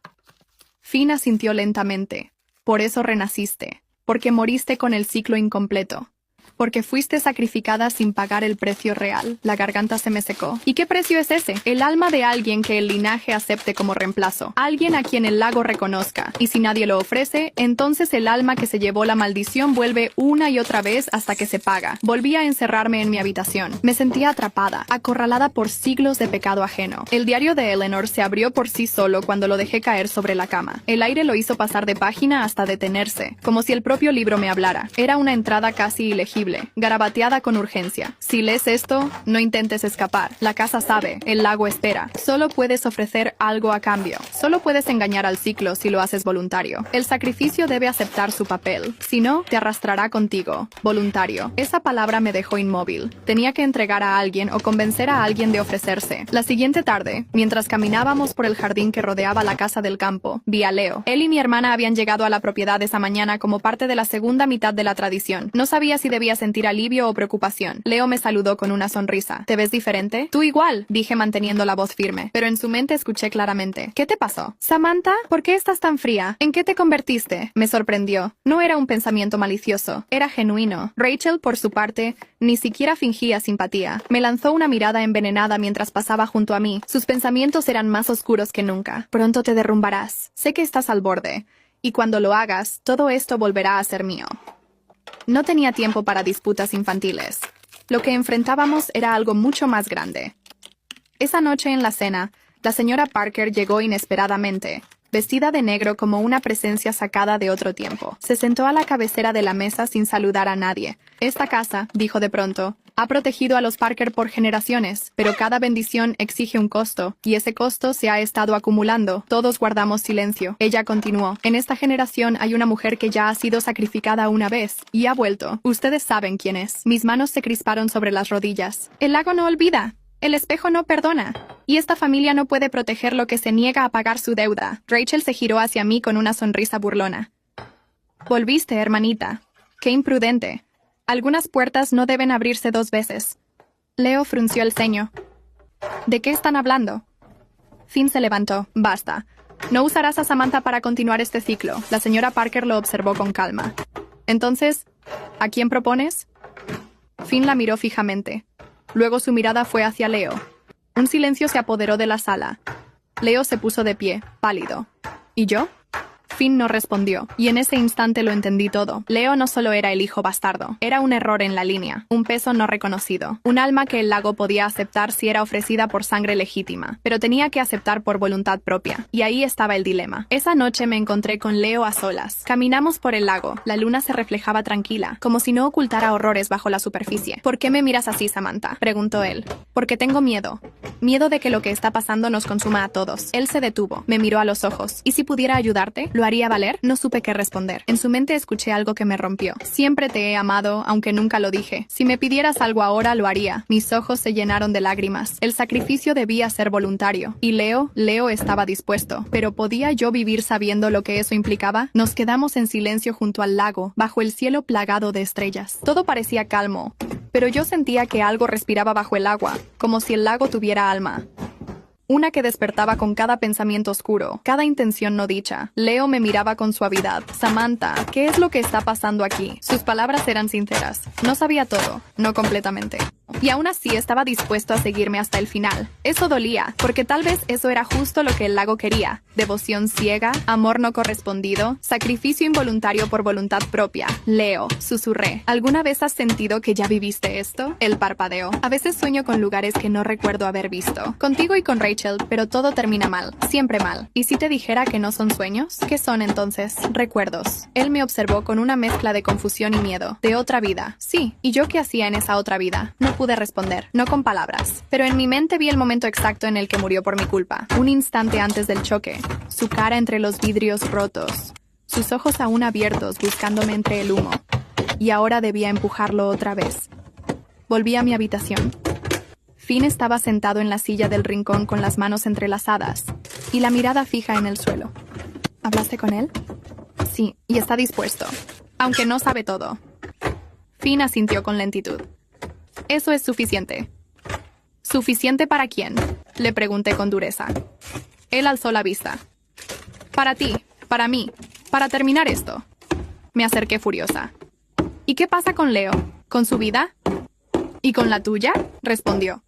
Finn asintió lentamente. Por eso renaciste. Porque moriste con el ciclo incompleto. Porque fuiste sacrificada sin pagar el precio real. La garganta se me secó. ¿Y qué precio es ese? El alma de alguien que el linaje acepte como reemplazo. Alguien a quien el lago reconozca. Y si nadie lo ofrece, entonces el alma que se llevó la maldición vuelve una y otra vez hasta que se paga. Volví a encerrarme en mi habitación. Me sentía atrapada, acorralada por siglos de pecado ajeno. El diario de Eleanor se abrió por sí solo cuando lo dejé caer sobre la cama. El aire lo hizo pasar de página hasta detenerse, como si el propio libro me hablara. Era una entrada casi ilegible. Garabateada con urgencia. Si lees esto, no intentes escapar. La casa sabe, el lago espera. Solo puedes ofrecer algo a cambio. Solo puedes engañar al ciclo si lo haces voluntario. El sacrificio debe aceptar su papel. Si no, te arrastrará contigo. Voluntario. Esa palabra me dejó inmóvil. Tenía que entregar a alguien o convencer a alguien de ofrecerse. La siguiente tarde, mientras caminábamos por el jardín que rodeaba la casa del campo, vi a Leo. Él y mi hermana habían llegado a la propiedad esa mañana como parte de la segunda mitad de la tradición. No sabía si debía sabía sentir alivio o preocupación. Leo me saludó con una sonrisa. ¿Te ves diferente? Tú igual, dije manteniendo la voz firme, pero en su mente escuché claramente. ¿Qué te pasó? Samantha, ¿por qué estás tan fría? ¿En qué te convertiste? Me sorprendió. No era un pensamiento malicioso, era genuino. Rachel, por su parte, ni siquiera fingía simpatía. Me lanzó una mirada envenenada mientras pasaba junto a mí. Sus pensamientos eran más oscuros que nunca. Pronto te derrumbarás. Sé que estás al borde. Y cuando lo hagas, todo esto volverá a ser mío. No tenía tiempo para disputas infantiles. Lo que enfrentábamos era algo mucho más grande. Esa noche en la cena, la señora Parker llegó inesperadamente, vestida de negro como una presencia sacada de otro tiempo. Se sentó a la cabecera de la mesa sin saludar a nadie. Esta casa, dijo de pronto, ha protegido a los Parker por generaciones, pero cada bendición exige un costo, y ese costo se ha estado acumulando. Todos guardamos silencio. Ella continuó. En esta generación hay una mujer que ya ha sido sacrificada una vez, y ha vuelto. Ustedes saben quién es. Mis manos se crisparon sobre las rodillas. El lago no olvida. El espejo no perdona. Y esta familia no puede proteger lo que se niega a pagar su deuda. Rachel se giró hacia mí con una sonrisa burlona. Volviste, hermanita. Qué imprudente. Algunas puertas no deben abrirse dos veces. Leo frunció el ceño. ¿De qué están hablando? Finn se levantó. Basta. No usarás a Samantha para continuar este ciclo. La señora Parker lo observó con calma. Entonces, ¿a quién propones? Finn la miró fijamente. Luego su mirada fue hacia Leo. Un silencio se apoderó de la sala. Leo se puso de pie, pálido. ¿Y yo? Finn no respondió, y en ese instante lo entendí todo. Leo no solo era el hijo bastardo, era un error en la línea, un peso no reconocido, un alma que el lago podía aceptar si era ofrecida por sangre legítima, pero tenía que aceptar por voluntad propia, y ahí estaba el dilema. Esa noche me encontré con Leo a solas. Caminamos por el lago, la luna se reflejaba tranquila, como si no ocultara horrores bajo la superficie. ¿Por qué me miras así, Samantha?, preguntó él. Porque tengo miedo. Miedo de que lo que está pasando nos consuma a todos. Él se detuvo, me miró a los ojos. ¿Y si pudiera ayudarte? ¿Lo haría valer? No supe qué responder. En su mente escuché algo que me rompió. Siempre te he amado, aunque nunca lo dije. Si me pidieras algo ahora, lo haría. Mis ojos se llenaron de lágrimas. El sacrificio debía ser voluntario. Y Leo estaba dispuesto. Pero ¿podía yo vivir sabiendo lo que eso implicaba? Nos quedamos en silencio junto al lago, bajo el cielo plagado de estrellas. Todo parecía calmo, pero yo sentía que algo respiraba bajo el agua, como si el lago tuviera alma. Una que despertaba con cada pensamiento oscuro, cada intención no dicha. Leo me miraba con suavidad. Samantha, ¿qué es lo que está pasando aquí? Sus palabras eran sinceras. No sabía todo, no completamente. Y aún así estaba dispuesto a seguirme hasta el final. Eso dolía, porque tal vez eso era justo lo que el lago quería. Devoción ciega, amor no correspondido, sacrificio involuntario por voluntad propia. Leo, susurré. ¿Alguna vez has sentido que ya viviste esto? Él parpadeó. A veces sueño con lugares que no recuerdo haber visto. Contigo y con Rachel, pero todo termina mal. Siempre mal. ¿Y si te dijera que no son sueños? ¿Qué son entonces? Recuerdos. Él me observó con una mezcla de confusión y miedo. De otra vida. Sí. ¿Y yo qué hacía en esa otra vida? No pude responder, no con palabras. Pero en mi mente vi el momento exacto en el que murió por mi culpa. Un instante antes del choque. Su cara entre los vidrios rotos. Sus ojos aún abiertos buscándome entre el humo. Y ahora debía empujarlo otra vez. Volví a mi habitación. Finn estaba sentado en la silla del rincón con las manos entrelazadas y la mirada fija en el suelo. ¿Hablaste con él? Sí, y está dispuesto, aunque no sabe todo. Finn asintió con lentitud. Eso es suficiente. ¿Suficiente para quién?, le pregunté con dureza. Él alzó la vista. Para ti, para mí, para terminar esto. Me acerqué furiosa. ¿Y qué pasa con Leo? ¿Con su vida? ¿Y con la tuya?, respondió.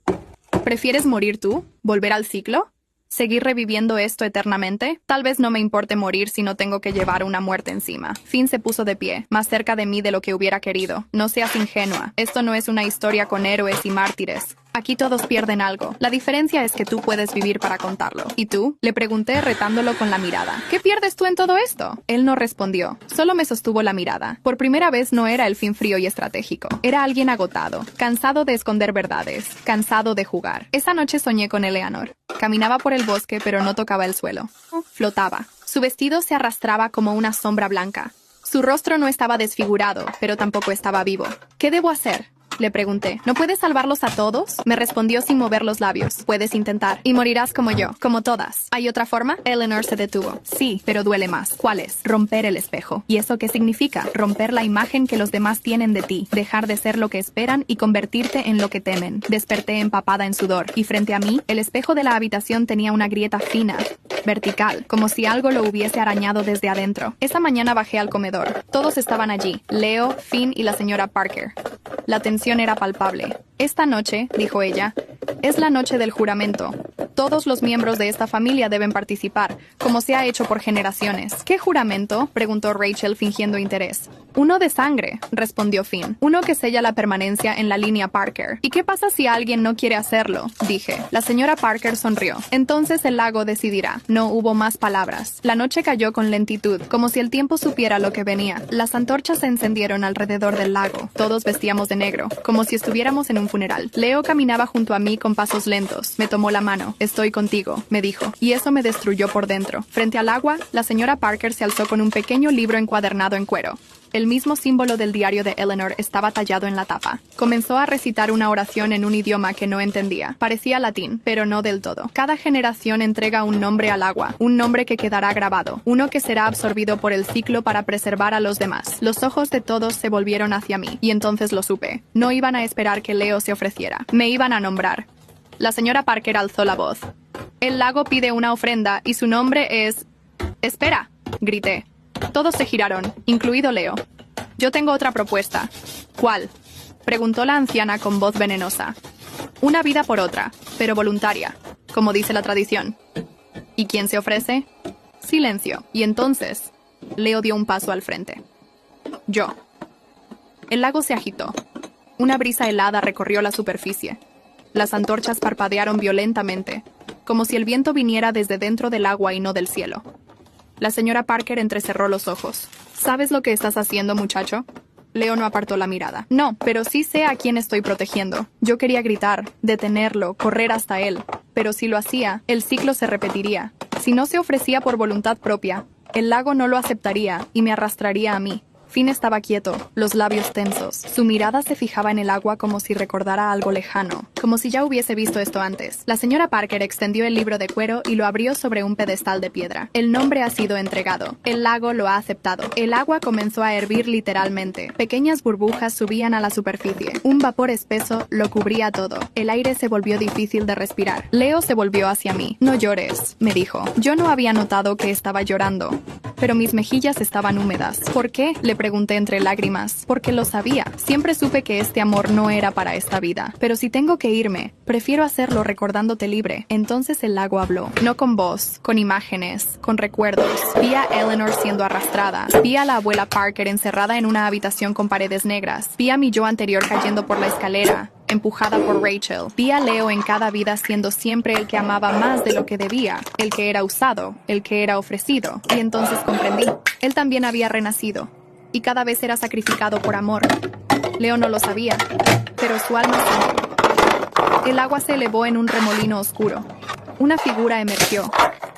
¿Prefieres morir tú? ¿Volver al ciclo? ¿Seguir reviviendo esto eternamente? Tal vez no me importe morir si no tengo que llevar una muerte encima. Finn se puso de pie, más cerca de mí de lo que hubiera querido. No seas ingenua. Esto no es una historia con héroes y mártires. Aquí todos pierden algo. La diferencia es que tú puedes vivir para contarlo. ¿Y tú?, le pregunté retándolo con la mirada. ¿Qué pierdes tú en todo esto? Él no respondió. Solo me sostuvo la mirada. Por primera vez no era el Finn frío y estratégico. Era alguien agotado, cansado de esconder verdades, cansado de jugar. Esa noche soñé con Eleanor. Caminaba por el bosque, pero no tocaba el suelo. Flotaba. Su vestido se arrastraba como una sombra blanca. Su rostro no estaba desfigurado, pero tampoco estaba vivo. ¿Qué debo hacer? Le pregunté. ¿No puedes salvarlos a todos? Me respondió sin mover los labios. Puedes intentar. Y morirás como yo, como todas. ¿Hay otra forma? Eleanor se detuvo. Sí, pero duele más. ¿Cuál es? Romper el espejo. ¿Y eso qué significa? Romper la imagen que los demás tienen de ti. Dejar de ser lo que esperan y convertirte en lo que temen. Desperté empapada en sudor. Y frente a mí, el espejo de la habitación tenía una grieta fina, vertical, como si algo lo hubiese arañado desde adentro. Esa mañana bajé al comedor. Todos estaban allí. Leo, Finn y la señora Parker. La tensión era palpable. Esta noche, dijo ella, es la noche del juramento. Todos los miembros de esta familia deben participar, como se ha hecho por generaciones. ¿Qué juramento?, preguntó Rachel fingiendo interés. Uno de sangre, respondió Finn. Uno que sella la permanencia en la línea Parker. ¿Y qué pasa si alguien no quiere hacerlo?, dije. La señora Parker sonrió. Entonces el lago decidirá. No hubo más palabras. La noche cayó con lentitud, como si el tiempo supiera lo que venía. Las antorchas se encendieron alrededor del lago. Todos vestíamos de negro, como si estuviéramos en un funeral. Leo caminaba junto a mí con pasos lentos. Me tomó la mano. Estoy contigo, me dijo. Y eso me destruyó por dentro. Frente al agua, la señora Parker se alzó con un pequeño libro encuadernado en cuero. El mismo símbolo del diario de Eleanor estaba tallado en la tapa. Comenzó a recitar una oración en un idioma que no entendía. Parecía latín, pero no del todo. Cada generación entrega un nombre al agua, un nombre que quedará grabado, uno que será absorbido por el ciclo para preservar a los demás. Los ojos de todos se volvieron hacia mí, y entonces lo supe. No iban a esperar que Leo se ofreciera. Me iban a nombrar. La señora Parker alzó la voz. El lago pide una ofrenda y su nombre es... ¡Espera!, grité. Todos se giraron, incluido Leo. Yo tengo otra propuesta. ¿Cuál?, preguntó la anciana con voz venenosa. Una vida por otra, pero voluntaria, como dice la tradición. ¿Y quién se ofrece? Silencio. Y entonces, Leo dio un paso al frente. Yo. El lago se agitó. Una brisa helada recorrió la superficie. Las antorchas parpadearon violentamente, como si el viento viniera desde dentro del agua y no del cielo. La señora Parker entrecerró los ojos. ¿Sabes lo que estás haciendo, muchacho? Leo no apartó la mirada. No, pero sí sé a quién estoy protegiendo. Yo quería gritar, detenerlo, correr hasta él. Pero si lo hacía, el ciclo se repetiría. Si no se ofrecía por voluntad propia, el lago no lo aceptaría y me arrastraría a mí. Finn estaba quieto, los labios tensos. Su mirada se fijaba en el agua como si recordara algo lejano, como si ya hubiese visto esto antes. La señora Parker extendió el libro de cuero y lo abrió sobre un pedestal de piedra. El nombre ha sido entregado. El lago lo ha aceptado. El agua comenzó a hervir literalmente. Pequeñas burbujas subían a la superficie. Un vapor espeso lo cubría todo. El aire se volvió difícil de respirar. Leo se volvió hacia mí. No llores, me dijo. Yo no había notado que estaba llorando, pero mis mejillas estaban húmedas. ¿Por qué?, le pregunté entre lágrimas. Porque lo sabía. Siempre supe que este amor no era para esta vida. Pero si tengo que irme, prefiero hacerlo recordándote libre. Entonces el lago habló. No con voz, con imágenes, con recuerdos. Vi a Eleanor siendo arrastrada. Vi a la abuela Parker encerrada en una habitación con paredes negras. Vi a mi yo anterior cayendo por la escalera, empujada por Rachel. Vi a Leo en cada vida siendo siempre el que amaba más de lo que debía, el que era usado, el que era ofrecido. Y entonces comprendí. Él también había renacido. Y cada vez era sacrificado por amor. Leo no lo sabía, pero su alma sangró. El agua se elevó en un remolino oscuro. Una figura emergió,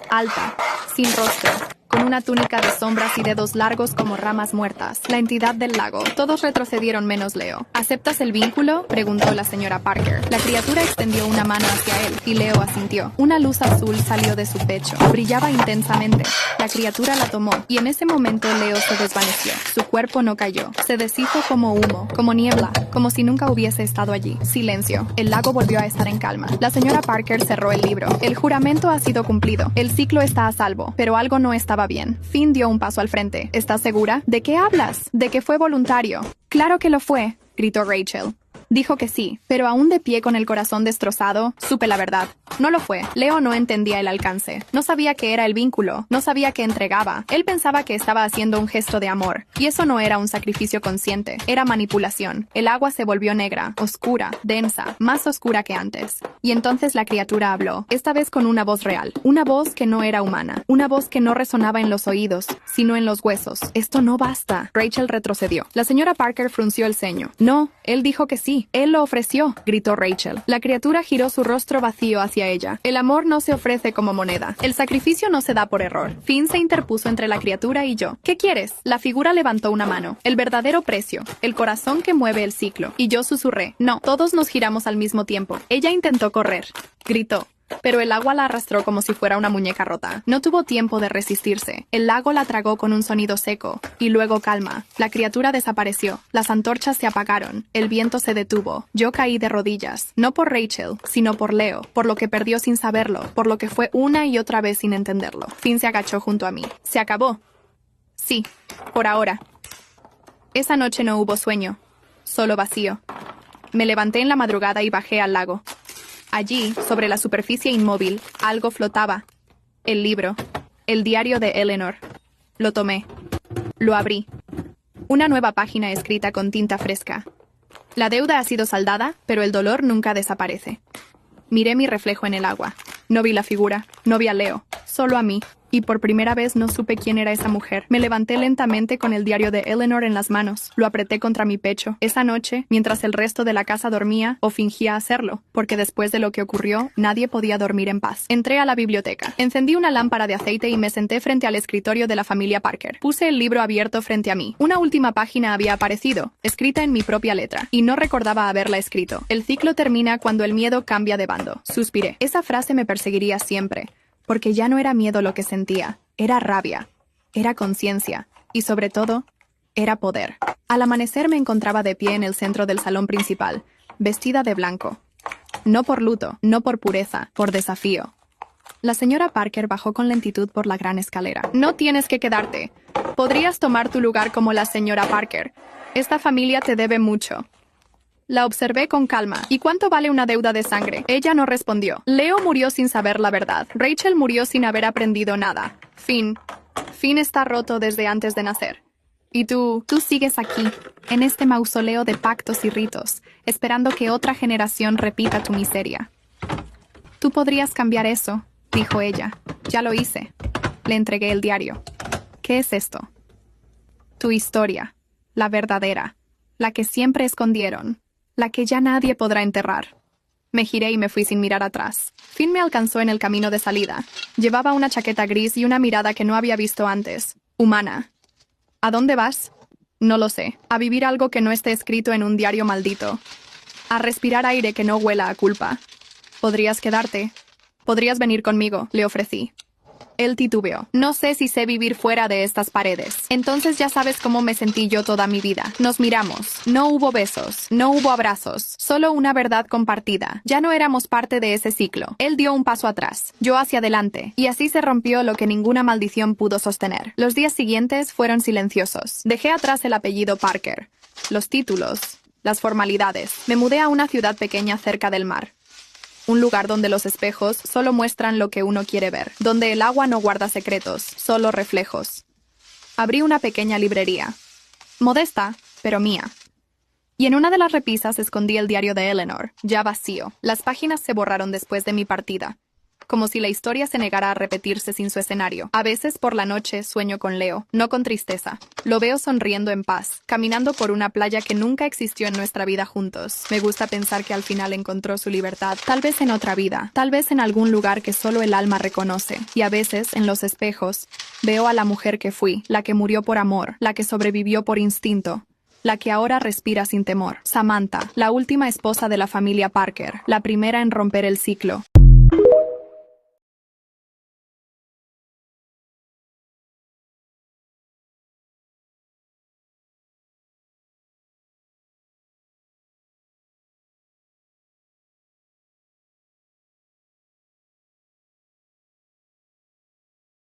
alta, sin rostro, con una túnica de sombras y dedos largos como ramas muertas. La entidad del lago. Todos retrocedieron menos Leo. ¿Aceptas el vínculo?, preguntó la señora Parker. La criatura extendió una mano hacia él, y Leo asintió. Una luz azul salió de su pecho. Brillaba intensamente. La criatura la tomó, y en ese momento Leo se desvaneció. Su cuerpo no cayó. Se deshizo como humo, como niebla, como si nunca hubiese estado allí. Silencio. El lago volvió a estar en calma. La señora Parker cerró el libro. El juramento ha sido cumplido. El ciclo está a salvo, pero algo no estaba bien. Finn dio un paso al frente. ¿Estás segura? ¿De qué hablas? ¿De que fue voluntario? Claro que lo fue, gritó Rachel. Dijo que sí, pero aún de pie con el corazón destrozado, supe la verdad. No lo fue. Leo no entendía el alcance. No sabía qué era el vínculo. No sabía qué entregaba. Él pensaba que estaba haciendo un gesto de amor. Y eso no era un sacrificio consciente. Era manipulación. El agua se volvió negra, oscura, densa, más oscura que antes. Y entonces la criatura habló, esta vez con una voz real. Una voz que no era humana. Una voz que no resonaba en los oídos, sino en los huesos. Esto no basta. Rachel retrocedió. La señora Parker frunció el ceño. No, él dijo que sí. Sí, él lo ofreció, gritó Rachel. La criatura giró su rostro vacío hacia ella. El amor no se ofrece como moneda. El sacrificio no se da por error. Finn se interpuso entre la criatura y yo. ¿Qué quieres? La figura levantó una mano. El verdadero precio. El corazón que mueve el ciclo. Y yo susurré. No, todos nos giramos al mismo tiempo. Ella intentó correr. Gritó. Pero el agua la arrastró como si fuera una muñeca rota. No tuvo tiempo de resistirse. El lago la tragó con un sonido seco. Y luego calma. La criatura desapareció. Las antorchas se apagaron. El viento se detuvo. Yo caí de rodillas. No por Rachel, sino por Leo. Por lo que perdió sin saberlo. Por lo que fue una y otra vez sin entenderlo. Finn se agachó junto a mí. ¿Se acabó? Sí, por ahora. Esa noche no hubo sueño. Solo vacío. Me levanté en la madrugada y bajé al lago. Allí, sobre la superficie inmóvil, algo flotaba. El libro. El diario de Eleanor. Lo tomé. Lo abrí. Una nueva página escrita con tinta fresca. La deuda ha sido saldada, pero el dolor nunca desaparece. Miré mi reflejo en el agua. No vi la figura. No vi a Leo. Solo a mí. Y por primera vez no supe quién era esa mujer. Me levanté lentamente con el diario de Eleanor en las manos. Lo apreté contra mi pecho. Esa noche, mientras el resto de la casa dormía, o fingía hacerlo, porque después de lo que ocurrió, nadie podía dormir en paz. Entré a la biblioteca. Encendí una lámpara de aceite y me senté frente al escritorio de la familia Parker. Puse el libro abierto frente a mí. Una última página había aparecido, escrita en mi propia letra, y no recordaba haberla escrito. El ciclo termina cuando el miedo cambia de bando. Suspiré. Esa frase me perseguiría siempre. Porque ya no era miedo lo que sentía, era rabia, era conciencia y, sobre todo, era poder. Al amanecer me encontraba de pie en el centro del salón principal, vestida de blanco. No por luto, no por pureza, por desafío. La señora Parker bajó con lentitud por la gran escalera. No tienes que quedarte. Podrías tomar tu lugar como la señora Parker. Esta familia te debe mucho. La observé con calma. ¿Y cuánto vale una deuda de sangre? Ella no respondió. Leo murió sin saber la verdad. Rachel murió sin haber aprendido nada. Finn está roto desde antes de nacer. Y tú sigues aquí, en este mausoleo de pactos y ritos, esperando que otra generación repita tu miseria. Tú podrías cambiar eso, dijo ella. Ya lo hice. Le entregué el diario. ¿Qué es esto? Tu historia, la verdadera, la que siempre escondieron. La que ya nadie podrá enterrar. Me giré y me fui sin mirar atrás. Finn me alcanzó en el camino de salida. Llevaba una chaqueta gris y una mirada que no había visto antes. Humana. ¿A dónde vas? No lo sé. A vivir algo que no esté escrito en un diario maldito. A respirar aire que no huela a culpa. ¿Podrías quedarte? Podrías venir conmigo, le ofrecí. Él titubeó. No sé si sé vivir fuera de estas paredes. Entonces ya sabes cómo me sentí yo toda mi vida. Nos miramos. No hubo besos. No hubo abrazos. Solo una verdad compartida. Ya no éramos parte de ese ciclo. Él dio un paso atrás. Yo hacia adelante. Y así se rompió lo que ninguna maldición pudo sostener. Los días siguientes fueron silenciosos. Dejé atrás el apellido Parker. Los títulos. Las formalidades. Me mudé a una ciudad pequeña cerca del mar. Un lugar donde los espejos solo muestran lo que uno quiere ver, donde el agua no guarda secretos, solo reflejos. Abrí una pequeña librería. Modesta, pero mía. Y en una de las repisas escondí el diario de Eleanor, ya vacío. Las páginas se borraron después de mi partida. Como si la historia se negara a repetirse sin su escenario. A veces por la noche sueño con Leo, no con tristeza. Lo veo sonriendo en paz, caminando por una playa que nunca existió en nuestra vida juntos. Me gusta pensar que al final encontró su libertad, tal vez en otra vida, tal vez en algún lugar que solo el alma reconoce. Y a veces, en los espejos, veo a la mujer que fui, la que murió por amor, la que sobrevivió por instinto. La que ahora respira sin temor. Samantha, la última esposa de la familia Parker, la primera en romper el ciclo.